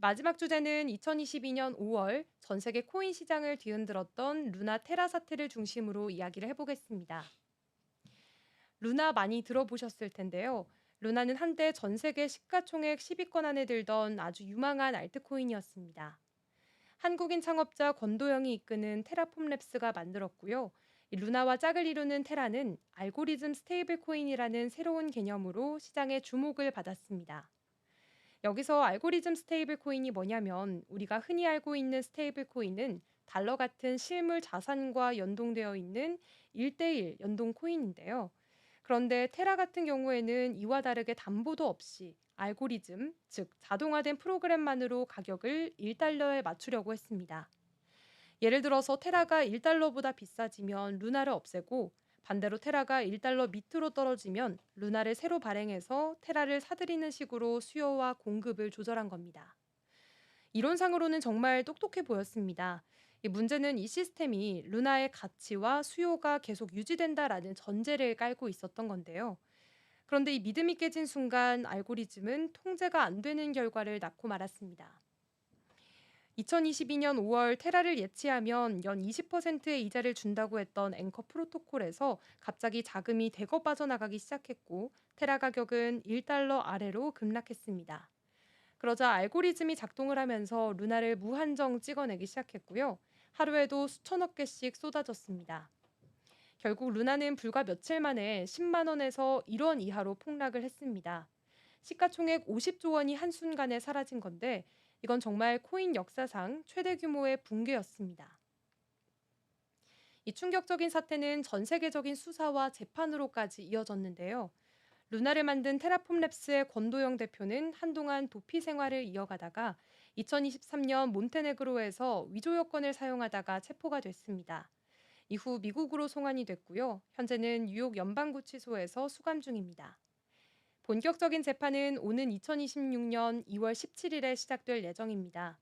마지막 주제는 2022년 5월 전 세계 코인 시장을 뒤흔들었던 루나 테라 사태를 중심으로 이야기를 해보겠습니다. 루나 많이 들어보셨을 텐데요. 루나는 한때 전 세계 시가총액 10위권 안에 들던 아주 유망한 알트코인이었습니다. 한국인 창업자 권도영이 이끄는 테라폼랩스가 만들었고요. 이 루나와 짝을 이루는 테라는 알고리즘 스테이블 코인이라는 새로운 개념으로 시장의 주목을 받았습니다. 여기서 알고리즘 스테이블 코인이 뭐냐면 우리가 흔히 알고 있는 스테이블 코인은 달러 같은 실물 자산과 연동되어 있는 1대1 연동 코인인데요. 그런데 테라 같은 경우에는 이와 다르게 담보도 없이 알고리즘, 즉 자동화된 프로그램만으로 가격을 1달러에 맞추려고 했습니다. 예를 들어서 테라가 1달러보다 비싸지면 루나를 없애고 반대로 테라가 1달러 밑으로 떨어지면 루나를 새로 발행해서 테라를 사들이는 식으로 수요와 공급을 조절한 겁니다. 이론상으로는 정말 똑똑해 보였습니다. 이 문제는 이 시스템이 루나의 가치와 수요가 계속 유지된다라는 전제를 깔고 있었던 건데요. 그런데 이 믿음이 깨진 순간 알고리즘은 통제가 안 되는 결과를 낳고 말았습니다. 2022년 5월 테라를 예치하면 연 20%의 이자를 준다고 했던 앵커 프로토콜에서 갑자기 자금이 대거 빠져나가기 시작했고 테라 가격은 1달러 아래로 급락했습니다. 그러자 알고리즘이 작동을 하면서 루나를 무한정 찍어내기 시작했고요. 하루에도 수천억 개씩 쏟아졌습니다. 결국 루나는 불과 며칠 만에 10만 원에서 1원 이하로 폭락을 했습니다. 시가총액 50조 원이 한순간에 사라진 건데 이건 정말 코인 역사상 최대 규모의 붕괴였습니다. 이 충격적인 사태는 전 세계적인 수사와 재판으로까지 이어졌는데요. 루나를 만든 테라폼랩스의 권도영 대표는 한동안 도피 생활을 이어가다가 2023년 몬테네그로에서 위조 여권을 사용하다가 체포가 됐습니다. 이후 미국으로 송환이 됐고요. 현재는 뉴욕 연방구치소에서 수감 중입니다. 본격적인 재판은 오는 2026년 2월 17일에 시작될 예정입니다.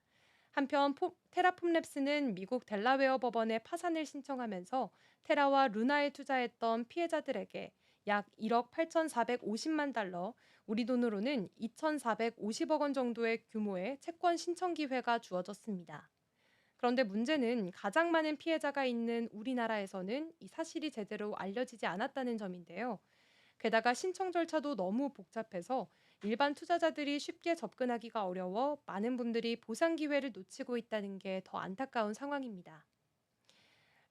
한편 테라폼랩스는 미국 델라웨어 법원에 파산을 신청하면서 테라와 루나에 투자했던 피해자들에게 약 1억 8,450만 달러, 우리 돈으로는 2,450억 원 정도의 규모의 채권 신청 기회가 주어졌습니다. 그런데 문제는 가장 많은 피해자가 있는 우리나라에서는 이 사실이 제대로 알려지지 않았다는 점인데요. 게다가 신청 절차도 너무 복잡해서 일반 투자자들이 쉽게 접근하기가 어려워 많은 분들이 보상 기회를 놓치고 있다는 게 더 안타까운 상황입니다.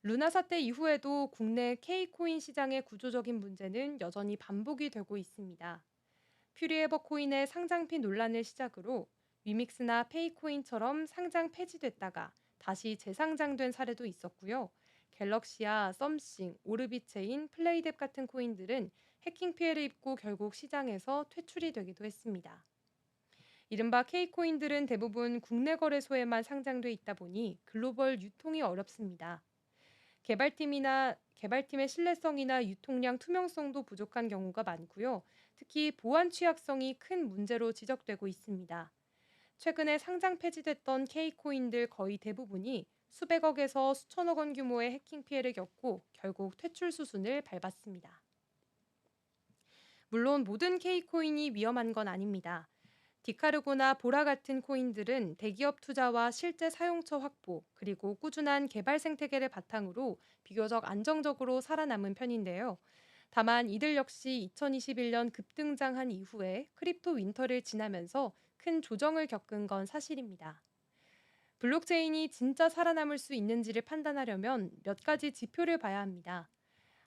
루나 사태 이후에도 국내 K코인 시장의 구조적인 문제는 여전히 반복이 되고 있습니다. 퓨리에버 코인의 상장피 논란을 시작으로 위믹스나 페이코인처럼 상장 폐지됐다가 다시 재상장된 사례도 있었고요. 갤럭시아, 썸씽, 오르비체인, 플레이뎁 같은 코인들은 해킹 피해를 입고 결국 시장에서 퇴출이 되기도 했습니다. 이른바 K코인들은 대부분 국내 거래소에만 상장돼 있다 보니 글로벌 유통이 어렵습니다. 개발팀의 신뢰성이나 유통량 투명성도 부족한 경우가 많고요. 특히 보안 취약성이 큰 문제로 지적되고 있습니다. 최근에 상장 폐지됐던 K코인들 거의 대부분이 수백억에서 수천억 원 규모의 해킹 피해를 겪고 결국 퇴출 수순을 밟았습니다. 물론 모든 K코인이 위험한 건 아닙니다. 디카르고나 보라 같은 코인들은 대기업 투자와 실제 사용처 확보, 그리고 꾸준한 개발 생태계를 바탕으로 비교적 안정적으로 살아남은 편인데요. 다만 이들 역시 2021년 급등장한 이후에 크립토 윈터를 지나면서 큰 조정을 겪은 건 사실입니다. 블록체인이 진짜 살아남을 수 있는지를 판단하려면 몇 가지 지표를 봐야 합니다.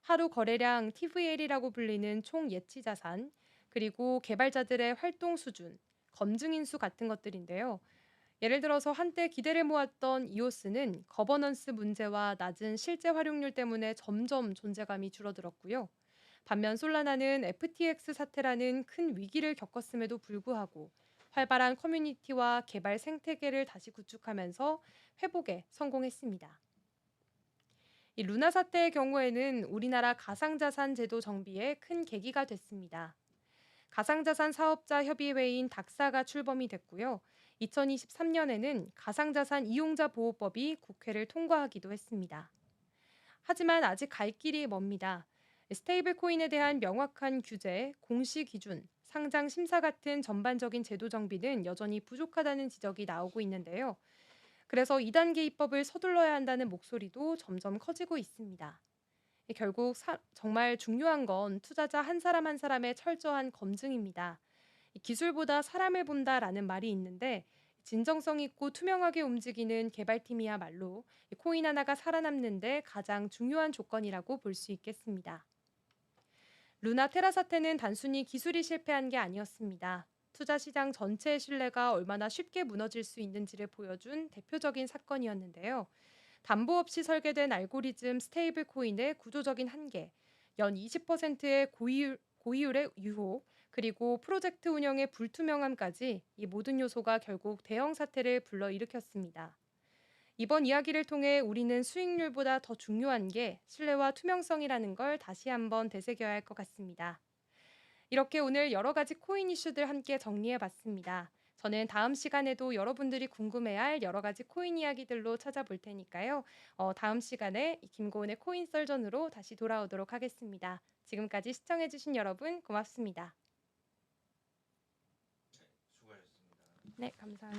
하루 거래량 TVL이라고 불리는 총 예치 자산, 그리고 개발자들의 활동 수준, 검증 인수 같은 것들인데요. 예를 들어서 한때 기대를 모았던 이오스는 거버넌스 문제와 낮은 실제 활용률 때문에 점점 존재감이 줄어들었고요. 반면 솔라나는 FTX 사태라는 큰 위기를 겪었음에도 불구하고 활발한 커뮤니티와 개발 생태계를 다시 구축하면서 회복에 성공했습니다. 이 루나 사태의 경우에는 우리나라 가상자산 제도 정비에 큰 계기가 됐습니다. 가상자산 사업자 협의회인 닥사가 출범이 됐고요. 2023년에는 가상자산 이용자 보호법이 국회를 통과하기도 했습니다. 하지만 아직 갈 길이 멉니다. 스테이블 코인에 대한 명확한 규제, 공시 기준, 상장 심사 같은 전반적인 제도 정비는 여전히 부족하다는 지적이 나오고 있는데요. 그래서 2단계 입법을 서둘러야 한다는 목소리도 점점 커지고 있습니다. 결국 정말 중요한 건 투자자 한 사람 한 사람의 철저한 검증입니다. 기술보다 사람을 본다라는 말이 있는데 진정성 있고 투명하게 움직이는 개발팀이야말로 코인 하나가 살아남는데 가장 중요한 조건이라고 볼 수 있겠습니다. 루나 테라 사태는 단순히 기술이 실패한 게 아니었습니다. 투자 시장 전체의 신뢰가 얼마나 쉽게 무너질 수 있는지를 보여준 대표적인 사건이었는데요. 담보 없이 설계된 알고리즘 스테이블 코인의 구조적인 한계, 연 20%의 고이율의 유혹, 그리고 프로젝트 운영의 불투명함까지 이 모든 요소가 결국 대형 사태를 불러일으켰습니다. 이번 이야기를 통해 우리는 수익률보다 더 중요한 게 신뢰와 투명성이라는 걸 다시 한번 되새겨야 할 것 같습니다. 이렇게 오늘 여러 가지 코인 이슈들 함께 정리해 봤습니다. 저는 다음 시간에도 여러분들이 궁금해할 여러 가지 코인 이야기들로 찾아볼 테니까요. 다음 시간에 김고은의 코인 썰전으로 다시 돌아오도록 하겠습니다. 지금까지 시청해주신 여러분 고맙습니다. 수고하셨습니다. 네, 감사합니다.